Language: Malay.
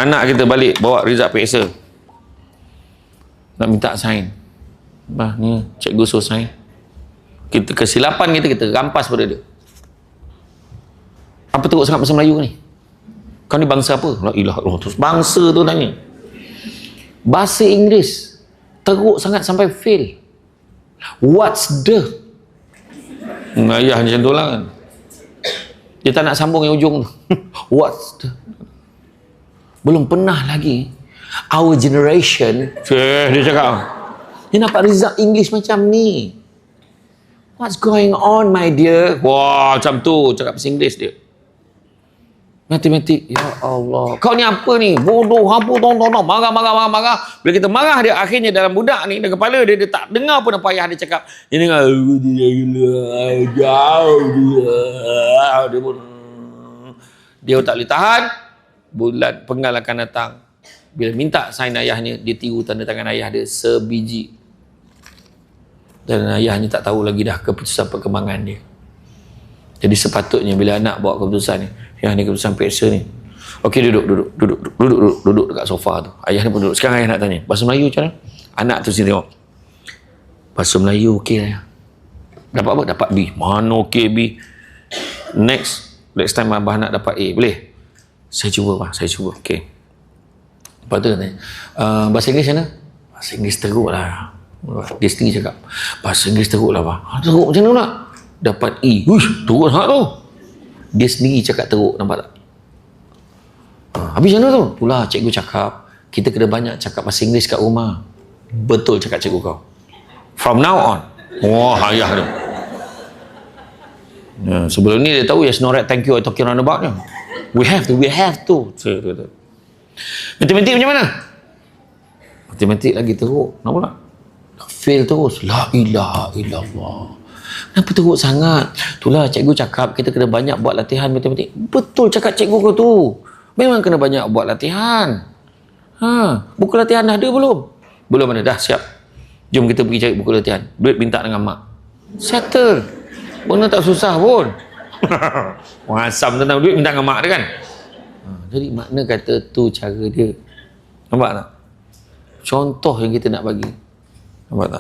Anak kita balik bawa result PSA, nak minta sign. Bah, ni cikgu suruh sign. Kita kesilapan kita rampas pada dia. Apa teruk sangat bahasa Melayu ni? Kau ni bangsa apa? La ilaha illallah. Terus bangsa tu tanya. Bahasa Inggeris teruk sangat sampai fail. What's the? Ayah macam tu lah kan. Dia tak nak sambung yang ujung tu. What's the? Belum pernah lagi our generation dia cakap dia nampak result English macam ni. What's going on my dear? Wah, macam tu cakap bahasa Inggeris dia. Matematik, ya Allah, kau ni apa ni, bodoh, apa, tong, marah. Bila kita marah dia, akhirnya dalam budak ni, dalam kepala dia, dia tak dengar pun apa ayah dia cakap. Dia dengar, dia tak boleh tahan. Bulan penggal akan datang. Bila minta sign ayahnya, dia tiru tanda tangan ayah dia sebiji. Dan ayahnya tak tahu lagi dah keputusan perkembangan dia. Jadi sepatutnya bila anak bawa keputusan ni, yang ni keputusan PSA ni, okey, duduk dekat sofa tu. Ayah ni pun duduk. Sekarang ayah nak tanya, bahasa Melayu macam mana? Anak tu sini tengok. Bahasa Melayu okey lah ya. Dapat apa? Dapat B. Mana okey B? Next time abah nak dapat A, boleh? Saya cuba pak, saya cuba. Okey. Lepas tu tanya, bahasa Inggeris macam mana? Bahasa Inggeris teruk lah. Dia sendiri cakap, bahasa Inggeris teruk lah pak. Teruk macam mana nak? Dapat E. Uish, teruk sangat tu. Dia sendiri cakap teruk, nampak tak? Habis macam mana tu? Itulah cikgu cakap, kita kena banyak cakap bahasa Inggeris kat rumah. Betul cakap cikgu kau. From now on. Wah, ayah tu. Sebelum ni dia tahu, yes, no right, thank you, I talking around about ni. We have to. Matematik macam mana? Matematik lagi teruk. Kenapa tak? Fail terus. La ilaha illallah. Kenapa teruk sangat? Itulah cikgu cakap kita kena banyak buat latihan matematik. Betul cakap cikgu kau tu. Memang kena banyak buat latihan. Buku latihan dah ada belum? Belum ada. Dah siap. Jom kita pergi cari buku latihan. Duit minta dengan mak. Settle. Benda tak susah pun. Asam tentang duit minta dengan mak dia kan. Jadi makna kata tu cara dia. Nampak tak? Contoh yang kita nak bagi. Nampak tak?